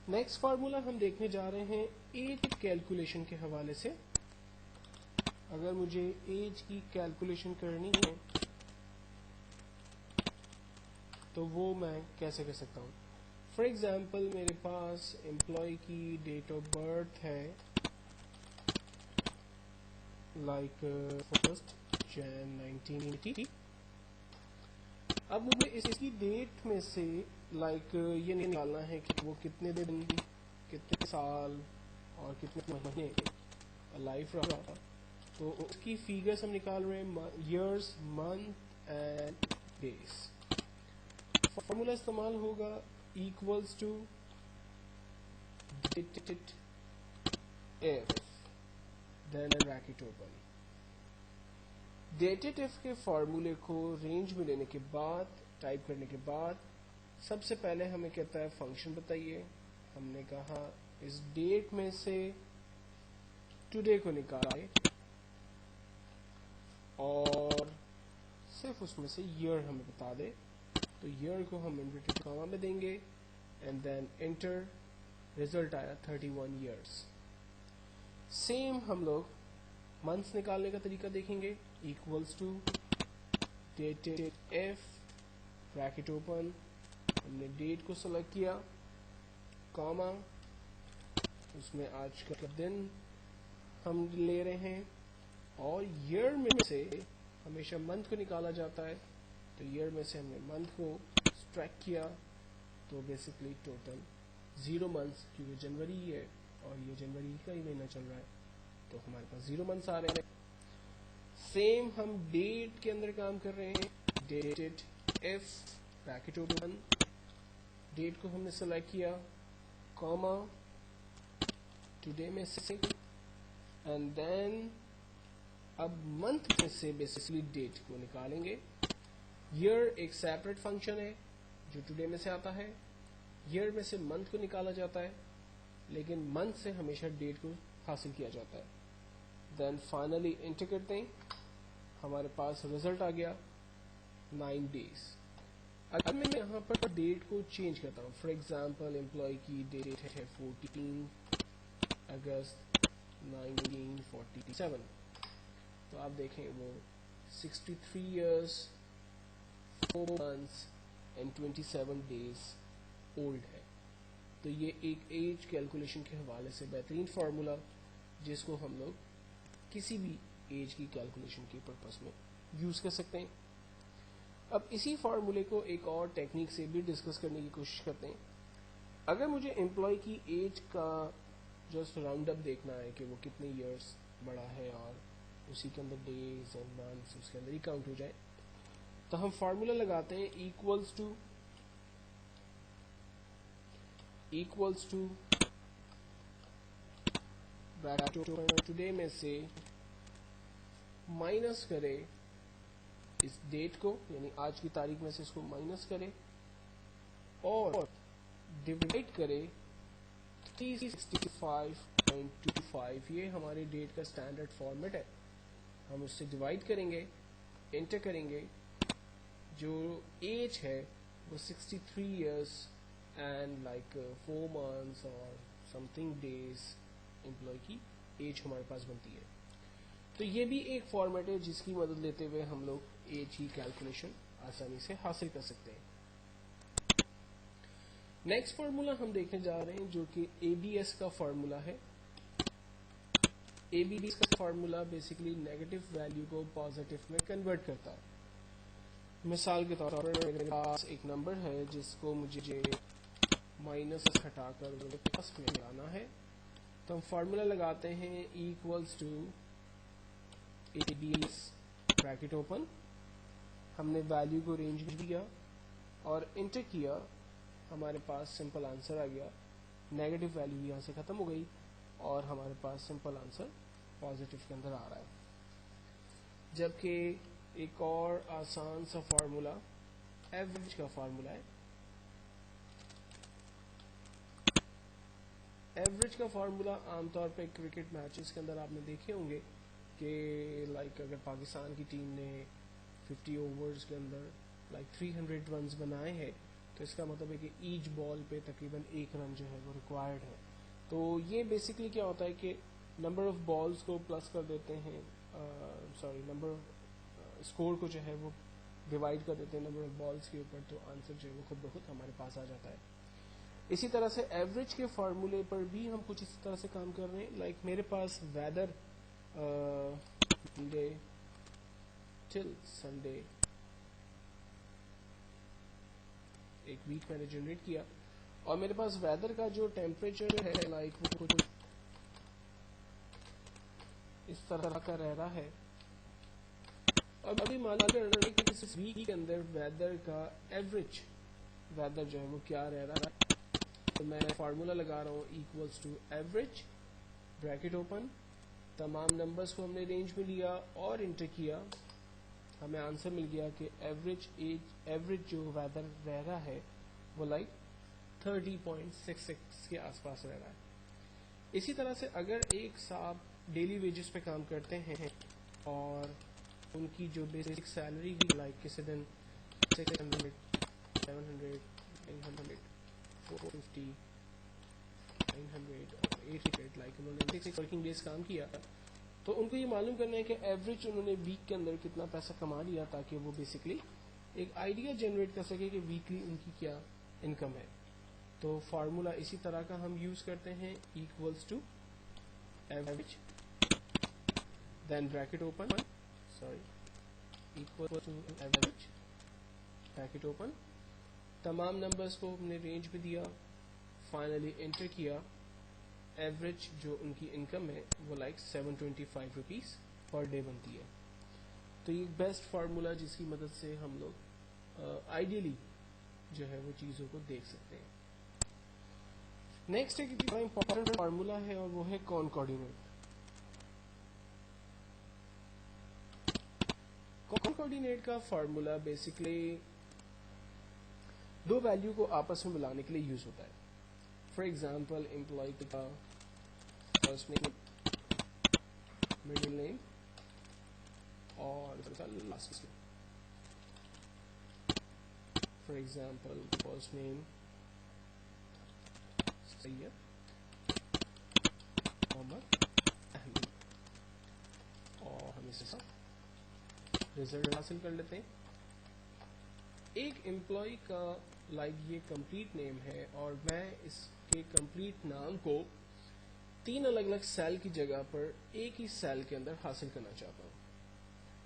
Next formula ہم دیکھنے جا رہے ہیں ایج کیلکولیشن کے حوالے سے. اگر مجھے ایج کی کیلکولیشن کرنی ہے تو وہ میں کیسے کر سکتا ہوں؟ فار ایگزامپل میرے پاس امپلائی کی ڈیٹ آف برتھ ہے لائک 1 جن 1980. اب مجھے اس کی ڈیٹ میں سے لائک یہ نکالنا ہے کہ وہ کتنے دن، کتنے سال اور کتنے مہینے لائف رہا. تو اس کی فیگرز ہم نکال رہے ہیں years, month and days. Formula استعمال ہوگا equals to dated if then bracket open. dated if کے فارمولے کو رینج میں لینے کے بعد، ٹائپ کرنے کے بعد، سب سے پہلے ہمیں کہتا ہے فنکشن بتائیے. ہم نے کہا اس ڈیٹ میں سے ٹوڈے کو نکالے اور صرف اس میں سے ایئر ہمیں بتا دے. تو ایئر کو ہم انورٹیڈ کاما میں دیں گے اینڈ دین انٹر. ریزلٹ آیا 31 ایئرس. سیم ہم لوگ منتھس نکالنے کا طریقہ دیکھیں گے. Equals to dated if bracket open, ہم نے ڈیٹ کو سلیکٹ کیا، کاما، اس میں آج کا دن ہم لے رہے ہیں، اور ایئر میں سے ہمیشہ منتھ کو نکالا جاتا ہے. تو ایئر میں سے ہم نے منتھ کو سبٹریکٹ کیا تو بیسکلی ٹوٹل 0 منتھس، کیونکہ جنوری ہے اور یہ جنوری کا ہی مہینہ چل رہا ہے تو ہمارے پاس 0 منتھس آ رہے ہیں. سیم ہم ڈیٹ کے اندر کام کر رہے ہیں. Dated if bracket open, date کو ہم نے سلیکٹ کیا، کاما، ٹوڈے میں سے، اینڈ دین اب منتھ میں سے بیسکلی ڈیٹ کو نکالیں گے. ایئر ایک سیپریٹ فنکشن ہے جو ٹوڈے میں سے آتا ہے. ایئر میں سے منتھ کو نکالا جاتا ہے لیکن منتھ سے ہمیشہ ڈیٹ کو حاصل کیا جاتا ہے. دین فائنلی انٹر کرتے ہیں، ہمارے پاس ریزلٹ آ گیا 9 days. اگر میں یہاں پر ڈیٹ کو چینج کرتا ہوں، فار ایگزامپل امپلائی کی ڈیٹ ہے 14 اگست 1947، تو آپ دیکھیں وہ 63 years 4 months and 27 days old ہے. تو یہ ایک ایج کیلکولیشن کے حوالے سے بہترین فارمولا جس کو ہم لوگ کسی بھی ایج کی کیلکولیشن کے پرپس میں یوز کر سکتے ہیں. اب اسی فارمولے کو ایک اور ٹیکنیک سے بھی ڈسکس کرنے کی کوشش کرتے ہیں. اگر مجھے امپلائی کی ایج کا جسٹ راؤنڈ اپ دیکھنا ہے کہ وہ کتنے ایئرس بڑا ہے اور اسی کے اندر ڈیز اینڈ منتھس اس کے اندر ہی کاؤنٹ ہو جائے، تو ہم فارمولا لگاتے ہیں ایکولس ٹو ٹوڈے میں سے مائنس کرے اس ڈیٹ کو، یعنی آج کی تاریخ میں سے اس کو مائنس کرے اور ڈیوائڈ کرے 365.25. یہ ہماری ڈیٹ کا اسٹینڈرڈ فارمیٹ ہے. ہم اس سے ڈیوائڈ کریں گے، انٹر کریں گے، جو ایج ہے وہ 63 ایئرس اینڈ لائک 4 months اور سم تھنگ ڈیز امپلائی کی ایج ہمارے پاس بنتی ہے. تو یہ بھی ایک فارمیٹ ہے جس کی مدد لیتے ہوئے ہم لوگ ایج کی کیلکولیشن آسانی سے حاصل کر سکتے ہیں. نیکسٹ فارمولا ہم دیکھنے جا رہے ہیں جو کہ اے بی ایس کا فارمولا ہے. اے بی ایس کا فارمولا بیسیکلی نیگیٹو ویلیو کو پازیٹیو میں کنورٹ کرتا ہے. مثال کے طور پر میرے پاس ایک نمبر ہے جس کو مجھے مائنس ہٹا کر پلس میں لانا ہے، تو ہم فارمولا لگاتے ہیں equals to A B S bracket open. ہم نے ویلیو کو رینج میں دیا اور انٹر کیا، ہمارے پاس سمپل آنسر آ گیا. نیگیٹو ویلیو یہاں سے ختم ہو گئی اور ہمارے پاس سمپل آنسر پازیٹیو کے اندر آ رہا ہے. جبکہ ایک اور آسان سا فارمولا ایوریج کا فارمولا ہے. ایوریج کا فارمولا عام طور پہ کرکٹ میچز کے اندر آپ نے دیکھے ہوں گے کہ لائک اگر پاکستان کی ٹیم نے 50 اوورز کے اندر لائک 300 رنز بنائے ہیں تو اس کا مطلب ہے کہ ایچ بال پہ تقریباً 1 رن جو ہے وہ ریکوائرڈ ہے. تو یہ بیسکلی کیا ہوتا ہے کہ نمبر آف بالز کو پلس کر دیتے ہیں، نمبر اسکور کو جو ہے وہ ڈیوائڈ کر دیتے ہیں نمبر آف بالز کے اوپر، تو آنسر جو ہے وہ خود بخود ہمارے پاس آ جاتا ہے. اسی طرح سے ایوریج کے فارمولے پر بھی ہم کچھ اسی طرح سے کام کر رہے ہیں. لائک میرے پاس ویدر منڈے ٹل سنڈے ایک ویک میں نے جنریٹ کیا، اور میرے پاس ویدر کا جو ٹیمپریچر ہے لائک وہ کچھ اس طرح کا رہ رہا ہے. اب ابھی معلوم کرنا ہے کہ اس ویک کے اندر ویدر کا ایوریج ویدر جو ہے وہ کیا رہ رہا ہے. تو میں فارمولا لگا رہا ہوں equals to average bracket open, تمام نمبرز کو ہم نے رینج میں لیا اور انٹر کیا، ہمیں آنسر مل گیا کہ ایوریج جو ویدر رہ رہا ہے وہ لائک 30.66 کے آس پاس رہ رہا ہے. اسی طرح سے اگر ایک صاحب ڈیلی ویجز پہ کام کرتے ہیں اور ان کی جو بیسک سیلری کی لائک کسی دن 600 700 900 450 900 اور 800 لائک انہوں نے 6 ورکنگ ڈیز کام کیا، تو ان کو یہ معلوم کرنا ہے کہ ایوریج انہوں نے ویک کے اندر کتنا پیسہ کما لیا، تاکہ وہ بیسکلی ایک آئیڈیا جنریٹ کر سکے کہ ویکلی ان کی کیا انکم ہے. تو فارمولا اسی طرح کا ہم یوز کرتے ہیں equals to average then bracket open equal to average bracket open، تمام نمبرز کو ہم نے رینج میں دیا، فائنلی انٹر کیا، ایوریج جو ان کی انکم ہے وہ لائک 725 روپیز پر ڈے بنتی ہے. تو یہ بیسٹ فارمولا جس کی مدد سے ہم لوگ آئیڈیلی جو ہے وہ چیزوں کو دیکھ سکتے ہیں. نیکسٹ ایک بڑا امپورٹنٹ فارمولا ہے اور وہ ہے کانکارڈینیٹ. کانکارڈینیٹ کا فارمولا بیسکلی دو ویلیو کو آپس میں ملانے کے لیے یوز ہوتا ہے. فار ایگزامپل امپلائی کا فرسٹ نیم، مڈل نیم اور last name. For example first name Syed Mohammad Ahmed, اور ہم اس کے رزلٹ حاصل کر لیتے ہیں. ایک امپلائی کا لائک یہ کمپلیٹ نیم ہے اور میں اس کے کمپلیٹ نام کو 3 الگ الگ سیل کی جگہ پر ایک ہی سیل کے اندر حاصل کرنا چاہتا ہوں.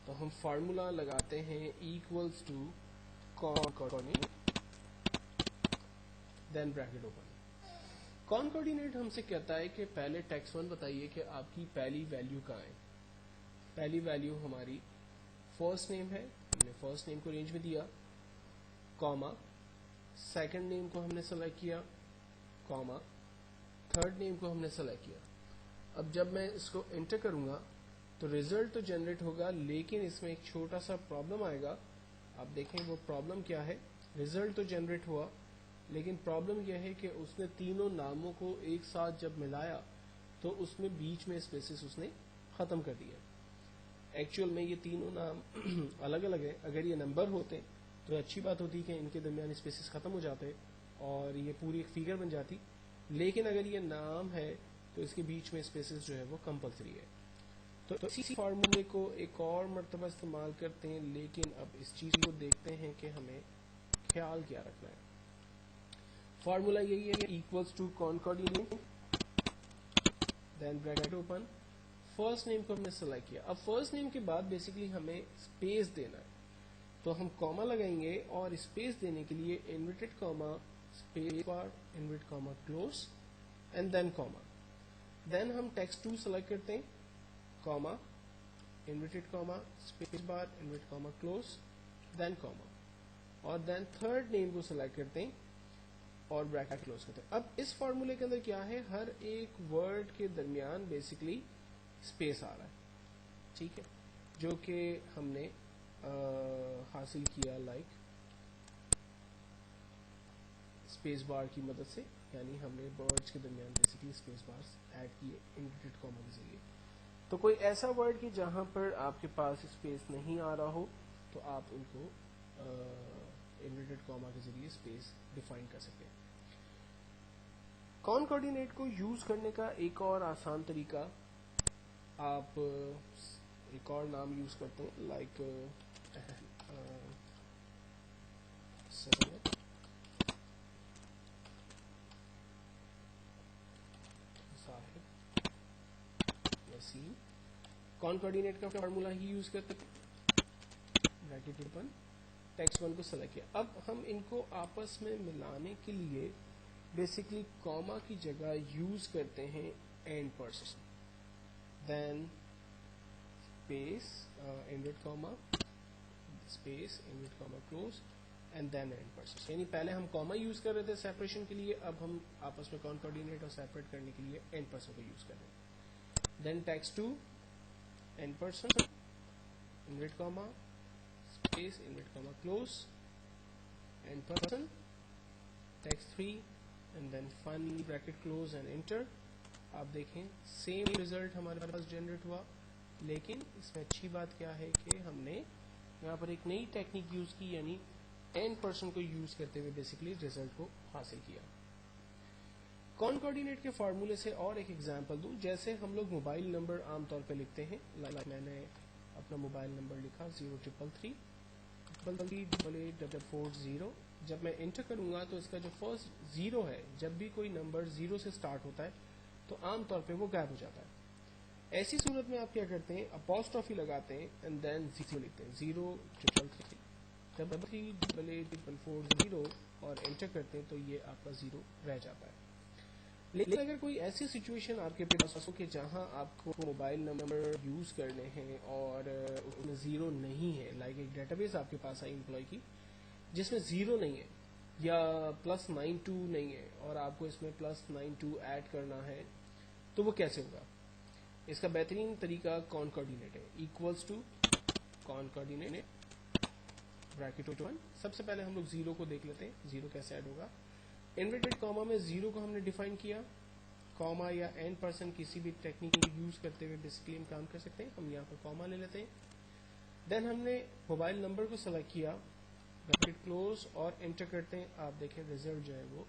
تو ہم فارمولا لگاتے ہیں equals to concatenate then bracket open. Concatenate ہم سے کہتا ہے کہ پہلے ٹیکس 1 بتائیے کہ آپ کی پہلی ویلیو کہاں ہے. پہلی ویلیو ہماری فرسٹ نیم ہے، ہم نے فرسٹ نیم کو رینج میں دیا، کاما سیکنڈ نیم کو ہم نے سلیکٹ کیا، کاما تھرڈ نیم کو ہم نے سلیکٹ کیا. اب جب میں اس کو انٹر کروں گا تو ریزلٹ تو جنریٹ ہوگا، لیکن اس میں ایک چھوٹا سا پرابلم آئے گا. آپ دیکھیں وہ پرابلم کیا ہے. ریزلٹ تو جنریٹ ہوا، لیکن پرابلم یہ ہے کہ اس نے تینوں ناموں کو ایک ساتھ جب ملایا تو اس میں بیچ میں اسپیسز اس نے ختم کر دیا. ایکچوئل میں یہ تینوں نام الگ الگ ہیں. اگر یہ نمبر ہوتے تو اچھی بات ہوتی کہ ان کے درمیان اسپیسز ختم ہو جاتے اور یہ پوری ایک فگر بن جاتی، لیکن اگر یہ نام ہے تو اس کے بیچ میں اسپیسز جو ہے وہ کمپلسری ہے. تو اسی فارمولے کو ایک اور مرتبہ استعمال کرتے ہیں، لیکن اب اس چیز کو دیکھتے ہیں کہ ہمیں خیال کیا رکھنا ہے. فارمولا یہی ہے، equals to concatenate then bracket open. First name کو ہم نے سلیکٹ کیا. اب فرسٹ نیم کے بعد بیسکلی ہمیں اسپیس دینا ہے، تو ہم کاما لگائیں گے اور اسپیس دینے کے لیے inverted comma space bar invert comma close and then comma. Then ہم ٹیکسٹ 2 سلیکٹ کرتے ہیں، comma inverted comma space bar invert comma close then comma, اور دین تھرڈ نیم کو سلیکٹ کرتے ہیں اور بریکٹ کلوز کرتے ہیں. اب اس فارمولے کے اندر کیا ہے، ہر ایک ورڈ کے درمیان بیسکلی اسپیس آ رہا ہے، ٹھیک ہے، جو کہ ہم نے حاصل کیا لائک اسپیس بار کی مدد سے، یعنی ہم نے ورڈز کے درمیان بیسکلی اسپیس بارز ایڈ کیے انورٹڈ کاما کے ذریعے. تو کوئی ایسا ورڈ کہ جہاں پر آپ کے پاس اسپیس نہیں آ رہا ہو تو آپ ان کو इन्वर्टेड कॉमा के जरिए स्पेस डिफाइन कर सकें। कॉनकॉर्डिनेट को यूज करने का एक और आसान तरीका, आप एक और नाम यूज करते हैं लाइक कॉनकॉर्डिनेट का फॉर्मूला ही यूज करते हैं, ब्रैकेट ओपन, टेक्स्ट 1 को सेलेक्ट किया। अब हम इनको आपस में मिलाने के लिए बेसिकली कॉमा की जगह यूज करते हैं and percent, then space invert comma, space invert comma close and then and percent. यानी पहले हम कॉमा यूज कर रहे थे सेपरेशन के लिए, अब हम आपस में कॉनकॉर्डिनेट और सेपरेट करने के लिए एंड परसेंट को यूज कर रहे हैं। Then text 2 and percent, invert comma, space invert comma close and percent, text 3 and then finally bracket close and enter. आप देखें सेम रिजल्ट हमारे पास जनरेट हुआ, लेकिन इसमें अच्छी बात क्या है कि हमने यहाँ पर एक नई टेक्निक यूज की, यानी एंड परसेंट को यूज करते हुए बेसिकली रिजल्ट को हासिल किया। कॉनकॉर्डिनेट के फॉर्मूले से और एक एग्जांपल दूं, जैसे हम लोग मोबाइल नंबर आमतौर पे लिखते हैं, लाइक मैंने अपना मोबाइल नंबर लिखा 0333888840। जब मैं इंटर करूंगा तो इसका जो फर्स्ट जीरो है, जब भी कोई नंबर जीरो से स्टार्ट होता है तो आमतौर पे वो गायब हो जाता है। ऐसी सूरत में आप क्या करते हैं, अपॉस्ट्रोफी लगाते हैं एंड देन जीरो लिखते हैं, 0333888840 और एंटर करते हैं तो ये आपका जीरो रह जाता है। लेकिन अगर कोई ऐसी सिचुएशन आपके पास हो कि जहां आपको मोबाइल नंबर यूज करने हैं और उसमें जीरो नहीं है, लाइक एक डेटाबेस आपके पास है एम्प्लॉय की जिसमें जीरो नहीं है या +92 नहीं है और आपको इसमें +92 ऐड करना है, तो वो कैसे होगा? इसका बेहतरीन तरीका कॉनकॉर्डिनेट है, equals to concatenate bracket open. सबसे पहले हम लोग जीरो को देख लेते हैं, जीरो कैसे ऐड होगा। इन्वर्टेड कॉमा में जीरो को हमने डिफाइन किया, कॉमा या एंड परसेंट किसी भी टेक्निक को यूज करते हुए बेसिकली हम काम कर सकते हैं। हम यहाँ पर कॉमा ले लेते हैं, देन हमने मोबाइल नंबर को सेलेक्ट किया, ब्रैकेट क्लोज और एंटर करते हैं। आप देखें रिजल्ट जो है वो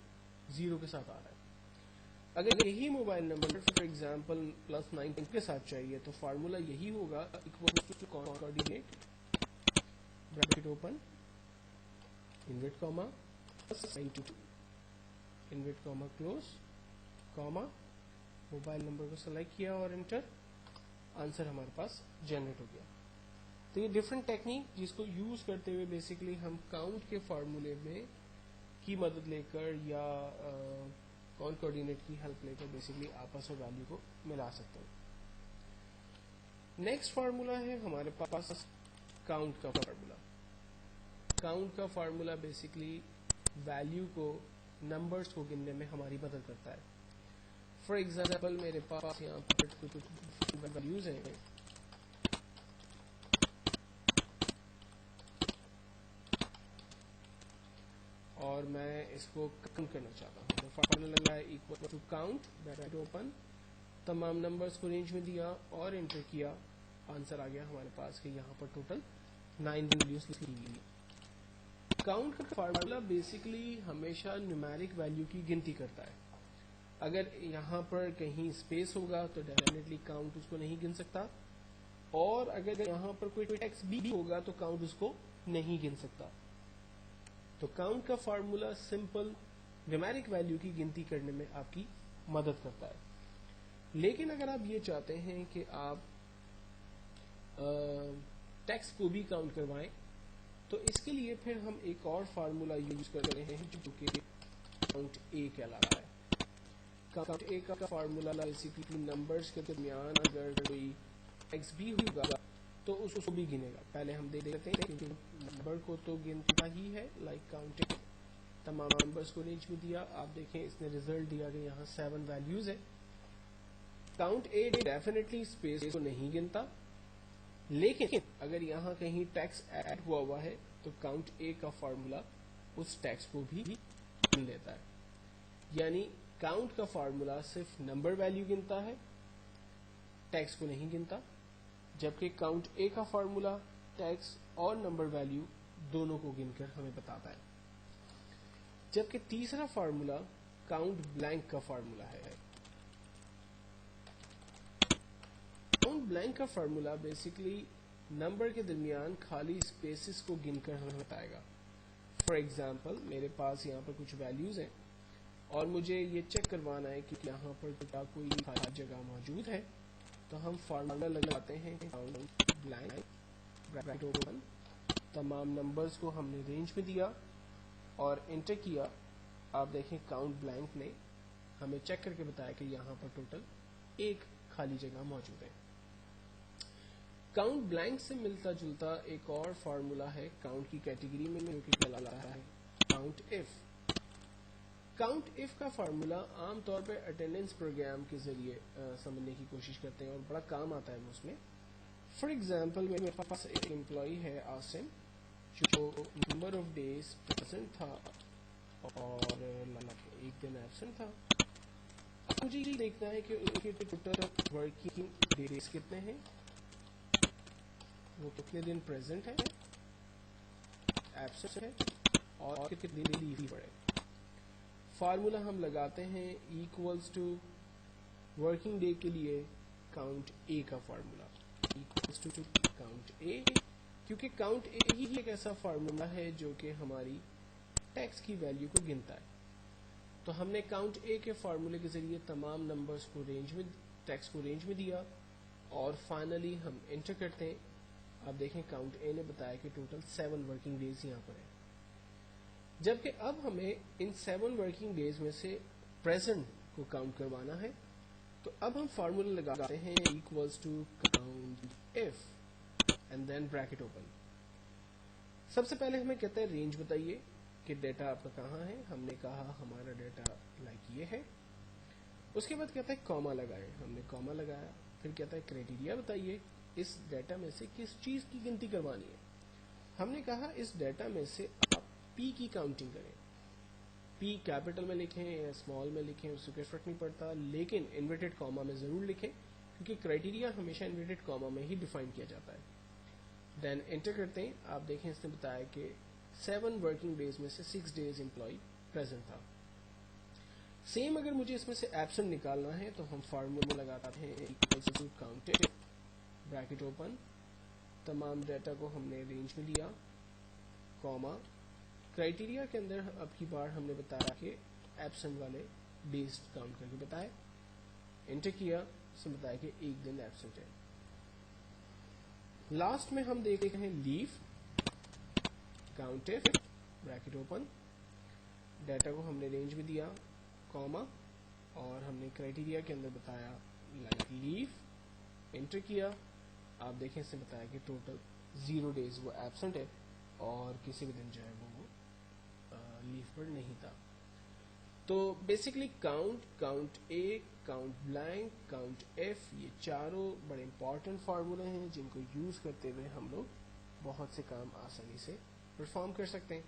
जीरो के साथ आ रहा है। अगर यही मोबाइल नंबर फॉर एग्जांपल +9 के साथ चाहिए तो फार्मूला यही होगा, equal to concatenate bracket open invert comma +92 invert comma close comma, mobile number को सेलेक्ट किया और एंटर, आंसर हमारे पास जनरेट हो गया। तो ये डिफरेंट टेक्निक जिसको यूज करते हुए बेसिकली हम काउंट के फार्मूले में की मदद लेकर या कॉनकॉर्डिनेट की हेल्प लेकर बेसिकली आपस में वैल्यू को मिला सकते हैं। नेक्स्ट फार्मूला है हमारे पास काउंट का फार्मूला। काउंट का फार्मूला बेसिकली वैल्यू को, नंबर्स को गिनने में हमारी मदद करता है। फॉर एग्जाम्पल मेरे पास यहाँ पर कुछ वैल्यूज हैं, और मैं इसको काउंट करना चाहता हूँ, तो फार्मूला लगा है equal to count bracket open, तमाम नंबर्स को रेंज में दिया और एंटर किया, आंसर आ गया हमारे पास कि यहाँ पर टोटल 9 वैल्यूज लिखी गई। काउंट का फार्मूला बेसिकली हमेशा न्यूमेरिक वैल्यू की गिनती करता है। अगर यहाँ पर कहीं स्पेस होगा तो डेफिनेटली काउंट उसको नहीं गिन सकता, और अगर यहाँ पर कोई टेक्स्ट भी होगा तो काउंट उसको नहीं गिन सकता। तो काउंट का फार्मूला सिंपल न्यूमेरिक वैल्यू की गिनती करने में आपकी मदद करता है। लेकिन अगर आप ये चाहते हैं कि आप टेक्स्ट को भी काउंट करवाएं, तो इसके लिए फिर हम एक और फार्मूला यूज कर रहे हैं जो कि काउंट ए कहलाता है। काउंट ए का फार्मूला बेसिकली नंबर्स के दरमियान अगर कोई टेक्स्ट भी होगा तो उसको भी गिनेगा। पहले हम देख लेते हैं, क्योंकि नंबर को तो गिनता ही है, लाइक काउंट ए तमाम नंबर्स को रेंज में दिया। आप देखें इसने रिजल्ट दिया कि यहाँ 7 वैल्यूज है। काउंट ए डेफिनेटली स्पेस को नहीं गिनता, लेकिन अगर यहाँ कहीं टेक्स्ट ऐड हुआ है तो काउंट ए का फार्मूला उस टेक्स्ट को भी गिन लेता है। यानी काउंट का फार्मूला सिर्फ नंबर वैल्यू गिनता है, टेक्स्ट को नहीं गिनता, जबकि काउंट ए का फार्मूला टेक्स्ट और नंबर वैल्यू दोनों को गिनकर हमें बताता है। जबकि तीसरा फार्मूला काउंट ब्लैंक का फार्मूला है। काउंट ब्लैंक का फार्मूला बेसिकली नंबर के दरमियान खाली स्पेसेस को गिनकर हमें बताएगा। फॉर एग्जाम्पल, मेरे पास यहाँ पर कुछ वैल्यूज हैं और मुझे ये चेक करवाना है कि यहाँ पर क्या कोई खाली जगह मौजूद है, तो हम फार्मूला लगाते हैं काउंट ब्लैंक ब्रैकेट ओपन, तमाम नंबर्स को हमने रेंज में दिया और इंटर किया। आप देखें काउंट ब्लैंक ने हमें चेक करके बताया कि यहाँ पर टोटल एक खाली जगह मौजूद है। काउंट ब्लैंक से मिलता जुलता एक और फार्मूला है काउंट की कैटेगरी में, जो कि कहलाता है काउंट इफ। काउंट इफ का फार्मूला आमतौर पर अटेंडेंस प्रोग्राम के जरिए समझने की कोशिश करते हैं और बड़ा काम आता है उसमें। फॉर एग्जाम्पल, मेरे पास एक एम्प्लॉय है आसिम, जो नंबर ऑफ डेज प्रेजेंट था और एक दिन एब्सेंट था। अब मुझे ये देखना है कि उसके टोटल वर्किंग डेज कितने हैं, वो कितने दिन प्रेजेंट है, एब्सेंट है और कितने दिन लीव पर है। फार्मूला हम लगाते हैं इक्वल्स टू वर्किंग डे के लिए काउंट ए का फार्मूला, इक्वल्स टू काउंट ए, क्योंकि काउंट ए ही एक ऐसा फार्मूला है जो कि हमारी टैक्स की वैल्यू को गिनता है। तो हमने काउंट ए के फार्मूले के जरिए तमाम नंबर्स को रेंज में, टैक्स को रेंज में दिया और फाइनली हम एंटर करते हैं। आप देखें काउंट ए ने बताया कि टोटल 7 वर्किंग डेज यहाँ पर है, जबकि अब हमें इन 7 वर्किंग डेज में से प्रेजेंट को काउंट करवाना है। तो अब हम फार्मूला लगाते हैं equals to count if and then bracket open. सबसे पहले हमें कहते हैं रेंज बताइए कि डेटा आपका कहाँ है। हमने कहा हमारा डेटा लाइक ये है। उसके बाद कहता है कॉमा लगाएं, हमने कॉमा लगाया। फिर कहता है क्राइटेरिया बताइए, इस डेटा में से किस चीज की गिनती करवानी है। हमने कहा इस डेटा में से आप पी की काउंटिंग करें। पी कैपिटल में लिखें या स्मॉल में लिखें, उससे कोई फर्क नहीं पड़ता, लेकिन इन्वर्टेड कॉमा में जरूर लिखें, क्योंकि क्राइटेरिया हमेशा इन्वर्टेड कॉमा में ही डिफाइन किया जाता है। देन एंटर करते हैं। आप देखें इसने बताया कि 7 वर्किंग डेज में से 6 डेज एम्प्लॉय प्रेजेंट था। सेम अगर मुझे इसमें से एब्सेंट निकालना है तो हम फार्मूला लगाते हैं equals to counted bracket open, तमाम डाटा को हमने रेंज में लिया, कॉमा, क्राइटेरिया के अंदर अब की बार हमने बताया कि एब्सेंट वाले डेज काउंट करके बताए, एंटर किया, उसने बताया कि एक दिन एब्सेंट है। लास्ट में हम देख रहे हैं leave, counted bracket open, data को हमने रेंज में दिया, कॉमा, और हमने क्राइटेरिया के अंदर बताया लाइक लीव, एंटर किया। आप देखें इसने बताया कि टोटल 0 डेज वो एब्सेंट है और किसी भी दिन जो है वो लीव पर नहीं था। तो बेसिकली काउंट, काउंट ए, काउंट ब्लैंक, काउंट एफ, ये चारों बड़े इंपॉर्टेंट फार्मूले हैं जिनको यूज करते हुए हम लोग बहुत से काम आसानी से परफॉर्म कर सकते हैं।